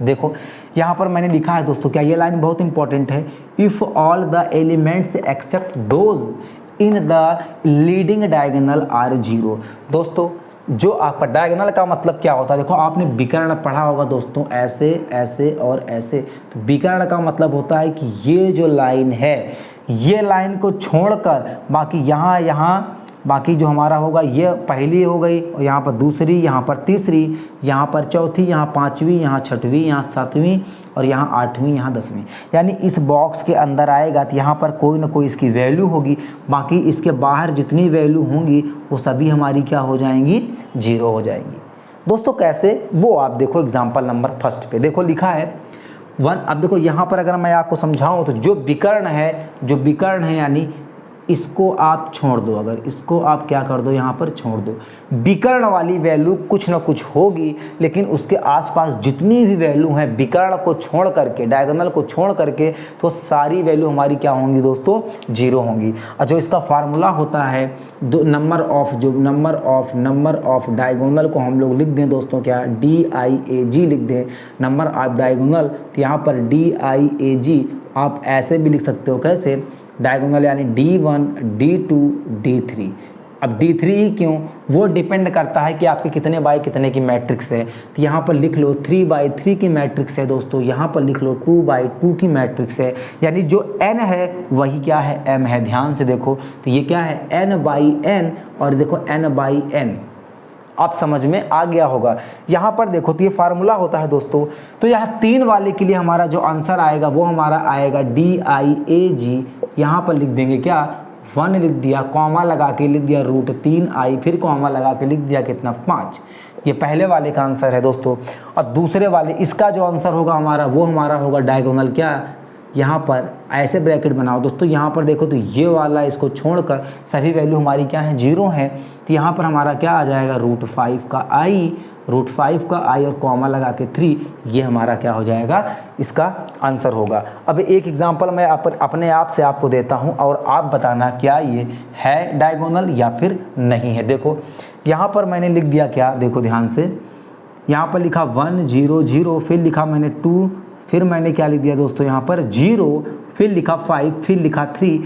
देखो यहाँ पर मैंने लिखा है दोस्तों, क्या ये लाइन बहुत इंपॉर्टेंट है, if all the elements except those in the leading diagonal are zero. दोस्तों जो आपका डायगोनल का मतलब क्या होता है, देखो आपने विकर्ण पढ़ा होगा दोस्तों, ऐसे ऐसे और ऐसे। तो विकर्ण का मतलब होता है कि ये जो लाइन है, ये लाइन को छोड़कर बाकी यहाँ बाकी जो हमारा होगा, ये पहली हो गई और यहाँ पर दूसरी, यहाँ पर तीसरी, यहाँ पर चौथी, यहाँ पांचवी, यहाँ छठवीं, यहाँ सातवीं और यहाँ आठवीं, यहाँ 10वीं, यानी इस बॉक्स के अंदर आएगा तो यहाँ पर कोई ना कोई इसकी वैल्यू होगी। बाकी इसके बाहर जितनी वैल्यू होंगी वो सभी हमारी क्या हो जाएंगी, 0 हो जाएंगी। दोस्तों कैसे, वो आप देखो एग्जाम्पल नंबर 1 पे देखो लिखा है 1। अब देखो यहाँ पर अगर मैं आपको समझाऊँ तो जो विकर्ण है यानी इसको आप छोड़ दो, अगर इसको आप क्या कर दो, यहाँ पर छोड़ दो, विकर्ण वाली वैल्यू कुछ ना कुछ होगी, लेकिन उसके आसपास जितनी भी वैल्यू हैं विकर्ण को छोड़ करके, डायगोनल को छोड़ करके, तो सारी वैल्यू हमारी क्या होंगी दोस्तों, 0 होंगी। और जो इसका फार्मूला होता है, नंबर ऑफ डायगोनल को हम लोग लिख दें दोस्तों क्या, DIAG लिख दें, नंबर ऑफ डायगोनल। तो यहाँ पर DIAG आप ऐसे भी लिख सकते हो, कैसे, डायगोनल यानी D1 D2 D3। अब D3 ही क्यों, वो डिपेंड करता है कि आपके कितने बाय कितने की मैट्रिक्स है। तो यहाँ पर लिख लो 3/3 की मैट्रिक्स है दोस्तों, यहाँ पर लिख लो 2/2 की मैट्रिक्स है, यानी जो n है वही क्या है, m है। ध्यान से देखो तो ये क्या है, n/n और देखो n/n, आप समझ में आ गया होगा। यहाँ पर देखो तो ये फार्मूला होता है दोस्तों। तो यहाँ 3 वाले के लिए हमारा जो आंसर आएगा वो हमारा आएगा DIAG, यहाँ पर लिख देंगे क्या, 1 लिख दिया, कॉमा लगा के लिख दिया √3i, फिर कॉमा लगा के लिख दिया कितना, 5। ये पहले वाले का आंसर है दोस्तों। और दूसरे वाले, इसका जो आंसर होगा हमारा, वो हमारा होगा डायगोनल क्या, यहाँ पर ऐसे ब्रैकेट बनाओ दोस्तों, यहाँ पर देखो तो ये वाला इसको छोड़कर सभी वैल्यू हमारी क्या है, 0 है। तो यहाँ पर हमारा क्या आ जाएगा, √5 का i और कॉमा लगा के 3, ये हमारा क्या हो जाएगा, इसका आंसर होगा। अब एक एग्जांपल मैं अपने आप से आपको देता हूँ और आप बताना क्या ये है डायगोनल या फिर नहीं है। देखो यहाँ पर मैंने लिख दिया क्या, देखो ध्यान से, यहाँ पर लिखा 1 0 0, फिर लिखा मैंने 2, फिर मैंने क्या लिख दिया दोस्तों, यहाँ पर 0, फिर लिखा 5, फिर लिखा 3,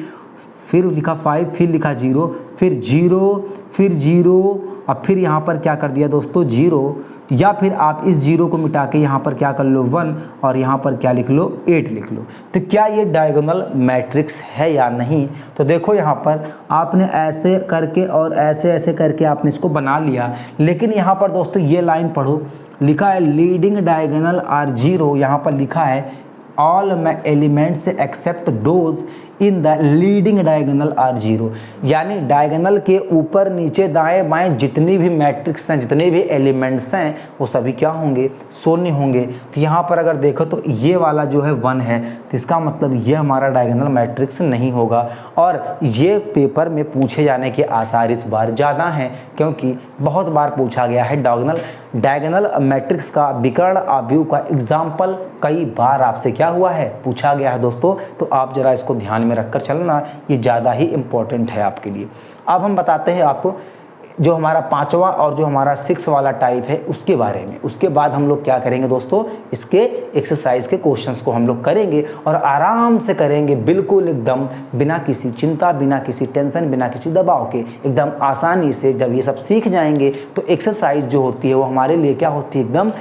फिर लिखा 5, फिर लिखा 0, फिर 0, फिर 0, अब फिर यहाँ पर क्या कर दिया दोस्तों, 0, या फिर आप इस 0 को मिटा के यहाँ पर क्या कर लो 1 और यहाँ पर क्या लिख लो 8 लिख लो। तो क्या ये डायगोनल मैट्रिक्स है या नहीं। तो देखो यहाँ पर आपने ऐसे करके और ऐसे ऐसे करके आपने इसको बना लिया, लेकिन यहाँ पर दोस्तों ये लाइन पढ़ो, लिखा है लीडिंग डायगोनल आर 0, यहाँ पर लिखा है all elements except those in the leading diagonal are 0, यानी डायगोनल के ऊपर नीचे दाएं बाएं जितनी भी मैट्रिक्स हैं, जितने भी एलिमेंट्स हैं, वो सभी क्या होंगे, शून्य होंगे। तो यहाँ पर अगर देखो तो ये वाला जो है 1 है, तो इसका मतलब ये हमारा डायगोनल मैट्रिक्स नहीं होगा। और ये पेपर में पूछे जाने के आसार इस बार ज़्यादा हैं, क्योंकि बहुत बार पूछा गया है डायगोनल मैट्रिक्स का विकर्ण आव्यूह का एग्जाम्पल कई बार आपसे क्या हुआ है, पूछा गया है दोस्तों। तो आप जरा इसको ध्यान में रखकर चलना, ये ज़्यादा ही इम्पोर्टेंट है आपके लिए। अब हम बताते हैं आपको जो हमारा 5वां और जो हमारा 6 वाला टाइप है उसके बारे में। उसके बाद हम लोग क्या करेंगे दोस्तों, इसके एक्सरसाइज के क्वेश्चंस को हम लोग करेंगे और आराम से करेंगे, बिल्कुल एकदम बिना किसी चिंता, बिना किसी टेंशन, बिना किसी दबाव के, एकदम आसानी से। जब ये सब सीख जाएंगे तो एक्सरसाइज जो होती है वो हमारे लिए क्या होती है, एकदम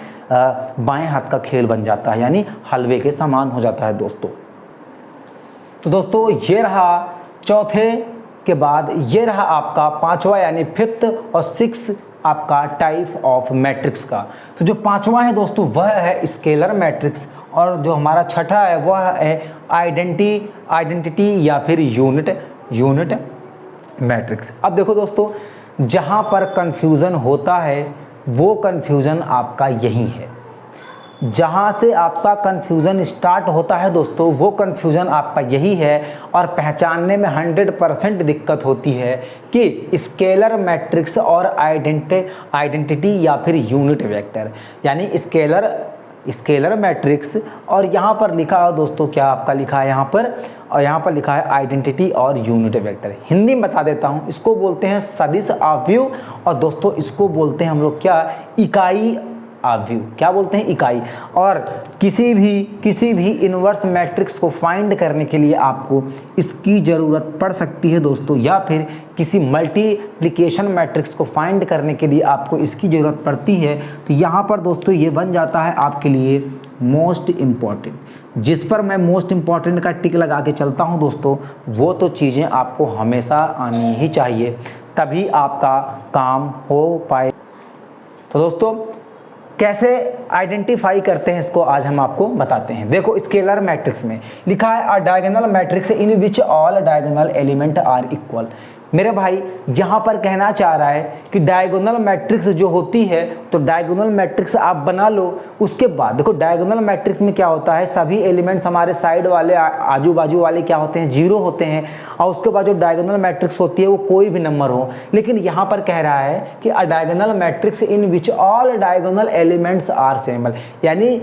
बाएं हाथ का खेल बन जाता है, यानी हलवे के समान हो जाता है दोस्तों। तो दोस्तों ये रहा चौथे के बाद, ये रहा आपका 5वां यानी 5th और 6th आपका टाइप ऑफ मैट्रिक्स का। तो जो 5वां है दोस्तों वह है स्केलर मैट्रिक्स, और जो हमारा 6ठा है वह है आइडेंटिटी या फिर यूनिट यूनिट मैट्रिक्स। अब देखो दोस्तों, जहाँ पर कन्फ्यूज़न होता है वो कन्फ्यूज़न आपका यही है। जहाँ से आपका कन्फ्यूज़न स्टार्ट होता है दोस्तों, वो कन्फ्यूज़न आपका यही है और पहचानने में 100% दिक्कत होती है कि स्केलर मैट्रिक्स और आइडेंटिटी या फिर यूनिट वेक्टर, यानी स्केलर मैट्रिक्स और यहाँ पर लिखा है दोस्तों, क्या आपका लिखा है यहाँ पर, और यहाँ पर लिखा है आइडेंटिटी और यूनिट वेक्टर। हिंदी में बता देता हूँ, इसको बोलते हैं सदिश आव्यूह और दोस्तों इसको बोलते हैं हम लोग क्या, इकाई आव्यूह। क्या बोलते हैं, इकाई। और किसी भी इनवर्स मैट्रिक्स को फाइंड करने के लिए आपको इसकी ज़रूरत पड़ सकती है दोस्तों, या फिर किसी मल्टीप्लिकेशन मैट्रिक्स को फाइंड करने के लिए आपको इसकी ज़रूरत पड़ती है। तो यहाँ पर दोस्तों ये बन जाता है आपके लिए मोस्ट इम्पॉर्टेंट, जिस पर मैं मोस्ट इम्पॉर्टेंट का टिक लगा के चलता हूँ दोस्तों। वो तो चीज़ें आपको हमेशा आनी ही चाहिए, तभी आपका काम हो पाए। तो दोस्तों कैसे आइडेंटिफाई करते हैं इसको आज हम आपको बताते हैं। देखो स्केलर मैट्रिक्स में लिखा है a diagonal matrix in which all diagonal element are equal. मेरे भाई यहाँ पर कहना चाह रहा है कि डायगोनल मैट्रिक्स जो होती है, तो डायगोनल मैट्रिक्स आप बना लो। उसके बाद देखो डायगोनल मैट्रिक्स में क्या होता है, सभी एलिमेंट्स हमारे साइड वाले आजू बाजू वाले क्या होते हैं, जीरो होते हैं। और उसके बाद जो डायगोनल मैट्रिक्स होती है वो कोई भी नंबर हो। लेकिन यहाँ पर कह रहा है कि a diagonal matrix in which all diagonal elements are same, यानी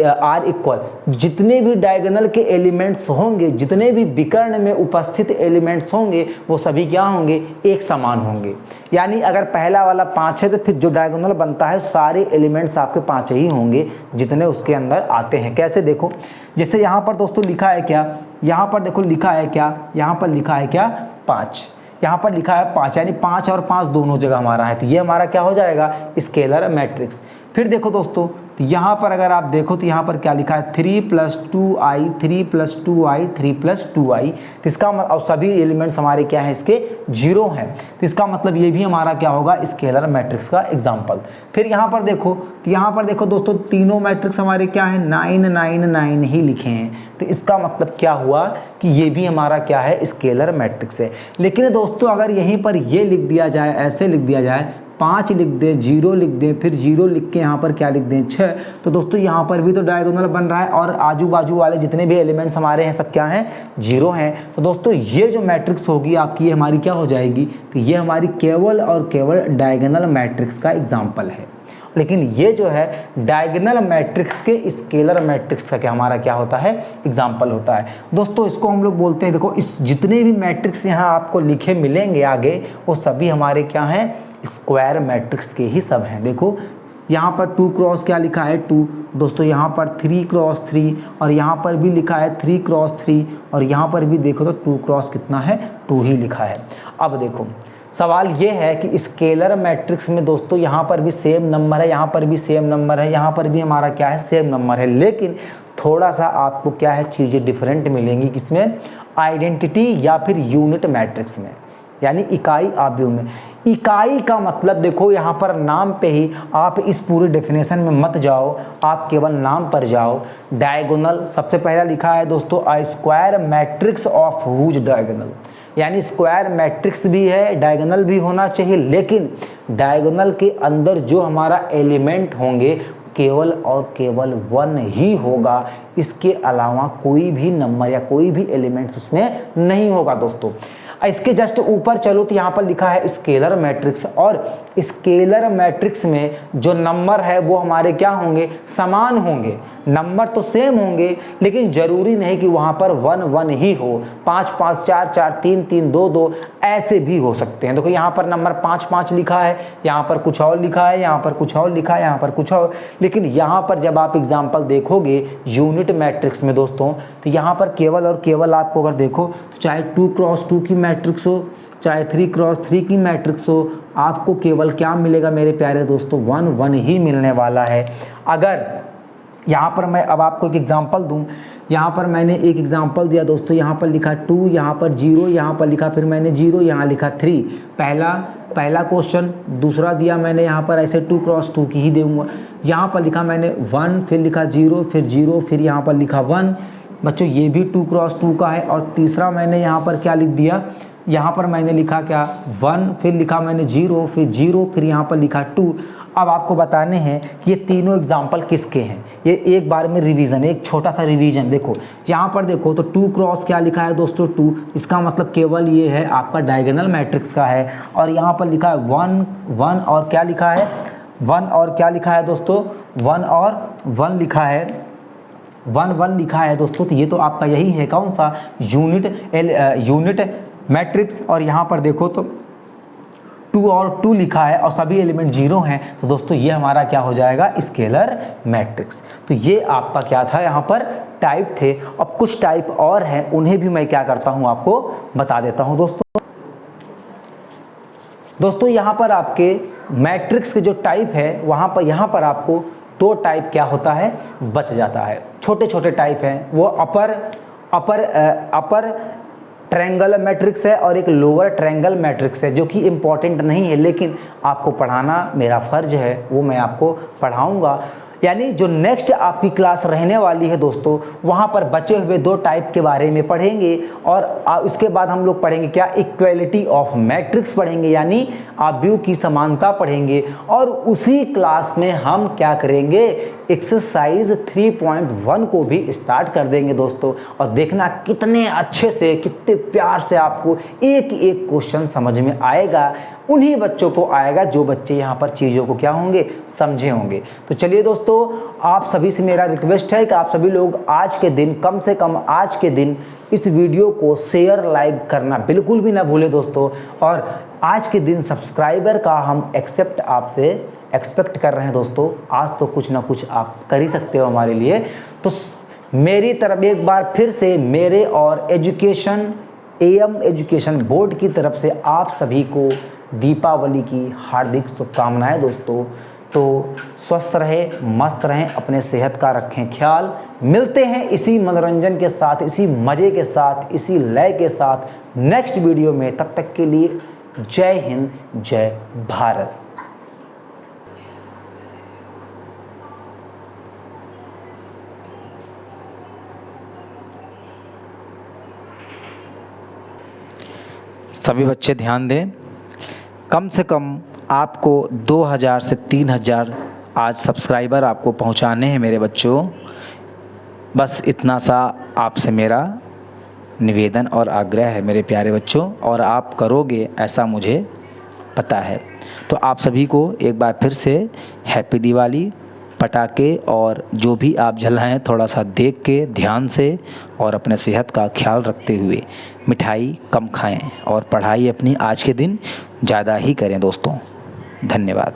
आर इक्वल। जितने भी डायगोनल के एलिमेंट्स होंगे, जितने भी विकर्ण में उपस्थित एलिमेंट्स होंगे, वो सभी क्या होंगे, एक समान होंगे। यानी अगर पहला वाला 5 है तो फिर जो डायगोनल बनता है सारे एलिमेंट्स आपके 5 ही होंगे जितने उसके अंदर आते हैं। कैसे देखो, जैसे यहाँ पर दोस्तों लिखा है क्या, यहाँ पर देखो लिखा है क्या, यहाँ पर लिखा है क्या 5, यहाँ पर लिखा है 5, यानी 5 और 5 दोनों जगह हमारा है। तो ये हमारा क्या हो जाएगा, स्केलर मैट्रिक्स। फिर देखो दोस्तों, तो यहाँ पर अगर आप देखो तो यहाँ पर क्या लिखा है 3 + 2i 3 + 2i 3 + 2i। तो इसका और सभी एलिमेंट्स हमारे क्या है, इसके 0 हैं। तो इसका मतलब ये भी हमारा क्या होगा, स्केलर मैट्रिक्स का एग्जाम्पल। फिर यहाँ पर देखो, तो यहाँ पर देखो दोस्तों तीनों मैट्रिक्स हमारे क्या है, 9 9 9 ही लिखे हैं। तो इसका मतलब क्या हुआ कि ये भी हमारा क्या है, स्केलर मैट्रिक्स है। लेकिन दोस्तों अगर यहीं पर ये लिख दिया जाए, ऐसे लिख दिया जाए, 5 लिख दें, 0 लिख दें, फिर 0 लिख के यहाँ पर क्या लिख दें 6, तो दोस्तों यहाँ पर भी तो डायगोनल बन रहा है और आजू बाजू वाले जितने भी एलिमेंट्स हमारे हैं सब क्या हैं, 0 हैं। तो दोस्तों ये जो मैट्रिक्स होगी आपकी, ये हमारी क्या हो जाएगी, तो ये हमारी केवल और केवल डायगोनल मैट्रिक्स का एग्जाम्पल है। लेकिन ये जो है डायगोनल मैट्रिक्स के स्केलर मैट्रिक्स का क्या हमारा क्या होता है, एग्जाम्पल होता है। दोस्तों इसको हम लोग बोलते हैं, देखो इस जितने भी मैट्रिक्स यहाँ आपको लिखे मिलेंगे आगे, वो सभी हमारे क्या हैं, स्क्वायर मैट्रिक्स के ही सब हैं। देखो यहाँ पर 2 क्रॉस क्या लिखा है 2, दोस्तों यहाँ पर 3 क्रॉस 3, और यहाँ पर भी लिखा है 3 क्रॉस 3, और यहाँ पर भी देखो तो 2 क्रॉस कितना है, 2 ही लिखा है। अब देखो सवाल ये है कि स्केलर मैट्रिक्स में दोस्तों यहाँ पर भी सेम नंबर है, यहाँ पर भी सेम नंबर है, यहाँ पर भी हमारा क्या है, सेम नंबर है। लेकिन थोड़ा सा आपको क्या है, चीज़ें डिफरेंट मिलेंगी, किसमें, आइडेंटिटी या फिर यूनिट मैट्रिक्स में, यानी इकाई आव्यूह में। इकाई का मतलब देखो यहाँ पर नाम पे ही आप इस पूरे डेफिनेशन में मत जाओ, आप केवल नाम पर जाओ। डायगोनल सबसे पहला लिखा है दोस्तों, a square matrix of whose diagonal, यानी स्क्वायर मैट्रिक्स भी है, डायगोनल भी होना चाहिए, लेकिन डायगोनल के अंदर जो हमारा एलिमेंट होंगे केवल और केवल 1 ही होगा, इसके अलावा कोई भी नंबर या कोई भी एलिमेंट्स उसमें नहीं होगा दोस्तों। इसके जस्ट ऊपर चलो तो यहाँ पर लिखा है स्केलर मैट्रिक्स, और स्केलर मैट्रिक्स में जो नंबर है वो हमारे क्या होंगे, समान होंगे। नंबर तो सेम होंगे, लेकिन जरूरी नहीं कि वहाँ पर 1 1 ही हो, 5 5 4 4 3 3 2 2 ऐसे भी हो सकते हैं। देखो यहाँ पर नंबर 5 5 लिखा है, यहाँ पर कुछ और लिखा है, यहाँ पर कुछ और लिखा है, यहाँ पर कुछ और। लेकिन यहाँ पर जब आप एग्जाम्पल देखोगे यूनिट मैट्रिक्स में दोस्तों, तो यहाँ पर केवल और केवल आपको अगर देखो तो चाहे 2 क्रॉस 2 की मैट्रिक्स हो, चाहे 3 क्रॉस 3 की मैट्रिक्स हो, आपको केवल क्या मिलेगा मेरे प्यारे दोस्तों, 1 1 ही मिलने वाला है। अगर यहाँ पर मैं अब आपको एक एग्जांपल दूं, यहाँ पर मैंने एक एग्जांपल दिया दोस्तों, यहाँ पर लिखा 2, यहाँ पर 0, यहाँ पर लिखा, फिर मैंने 0, यहाँ लिखा 3, पहला क्वेश्चन। दूसरा दिया मैंने यहाँ पर ऐसे 2 क्रॉस 2 की ही दूंगा, यहाँ पर लिखा मैंने 1, फिर लिखा 0, फिर 0, फिर यहाँ पर लिखा 1। बच्चों ये भी 2x2 का है। और तीसरा मैंने यहाँ पर क्या लिख दिया, यहाँ पर मैंने लिखा क्या 1, फिर लिखा मैंने 0, फिर 0, फिर यहाँ पर लिखा 2। अब आपको बताने हैं कि ये तीनों एग्जाम्पल किसके हैं। ये एक बार में रिवीजन, एक छोटा सा रिवीजन। देखो यहाँ पर देखो तो 2x क्या लिखा है दोस्तों 2, इसका मतलब केवल ये है आपका डायगोनल मैट्रिक्स का है। और यहाँ पर लिखा है 1 और क्या लिखा है 1 और क्या लिखा है दोस्तों 1 और 1 लिखा है 1 लिखा है दोस्तों। तो ये तो आपका यही है कौन सा यूनिट मैट्रिक्स। और यहाँ पर देखो तो 2 और 2 लिखा है और सभी एलिमेंट 0 हैं। तो दोस्तों ये हमारा क्या हो जाएगा स्केलर मैट्रिक्स। तो ये आपका क्या था यहाँ पर टाइप थे। अब कुछ टाइप और हैं, उन्हें भी मैं क्या करता हूँ आपको बता देता हूँ दोस्तों यहाँ पर आपके मैट्रिक्स के जो टाइप है यहाँ पर आपको 2 टाइप क्या होता है बच जाता है। छोटे छोटे टाइप हैं, वो अपर ट्रायंगल मैट्रिक्स है और एक लोअर ट्रायंगल मैट्रिक्स है, जो कि इम्पॉर्टेंट नहीं है लेकिन आपको पढ़ाना मेरा फ़र्ज है, वो मैं आपको पढ़ाऊंगा। यानी जो नेक्स्ट आपकी क्लास रहने वाली है दोस्तों, वहाँ पर बचे हुए 2 टाइप के बारे में पढ़ेंगे। और उसके बाद हम लोग पढ़ेंगे क्या इक्वलिटी ऑफ मैट्रिक्स पढ़ेंगे, यानी आव्यूह की समानता पढ़ेंगे। और उसी क्लास में हम क्या करेंगे एक्सरसाइज 3.1 को भी स्टार्ट कर देंगे दोस्तों। और देखना कितने अच्छे से कितने प्यार से आपको एक एक क्वेश्चन समझ में आएगा। उन्हीं बच्चों को आएगा जो बच्चे यहाँ पर चीज़ों को क्या होंगे समझे होंगे। तो चलिए दोस्तों, आप सभी से मेरा रिक्वेस्ट है कि आप सभी लोग आज के दिन कम से कम आज के दिन इस वीडियो को शेयर लाइक करना बिल्कुल भी ना भूलें दोस्तों। और आज के दिन सब्सक्राइबर का हम आपसे एक्सपेक्ट कर रहे हैं दोस्तों। आज तो कुछ ना कुछ आप कर ही सकते हो हमारे लिए। तो मेरी तरफ एक बार फिर से मेरे और एम एजुकेशन बोर्ड की तरफ से आप सभी को दीपावली की हार्दिक शुभकामनाएं दोस्तों। तो स्वस्थ रहें, मस्त रहें, अपने सेहत का रखें ख्याल। मिलते हैं इसी मनोरंजन के साथ, इसी मज़े के साथ, इसी लय के साथ नेक्स्ट वीडियो में। तब तक के लिए जय हिंद, जय भारत। सभी बच्चे ध्यान दें, कम से कम आपको 2000 से 3000 आज सब्सक्राइबर आपको पहुंचाने हैं मेरे बच्चों। बस इतना सा आपसे मेरा निवेदन और आग्रह है मेरे प्यारे बच्चों, और आप करोगे ऐसा मुझे पता है। तो आप सभी को एक बार फिर से हैप्पी दिवाली। पटाखे और जो भी आप जलाएं थोड़ा सा देख के ध्यान से, और अपने सेहत का ख्याल रखते हुए मिठाई कम खाएं और पढ़ाई अपनी आज के दिन ज़्यादा ही करें दोस्तों। धन्यवाद।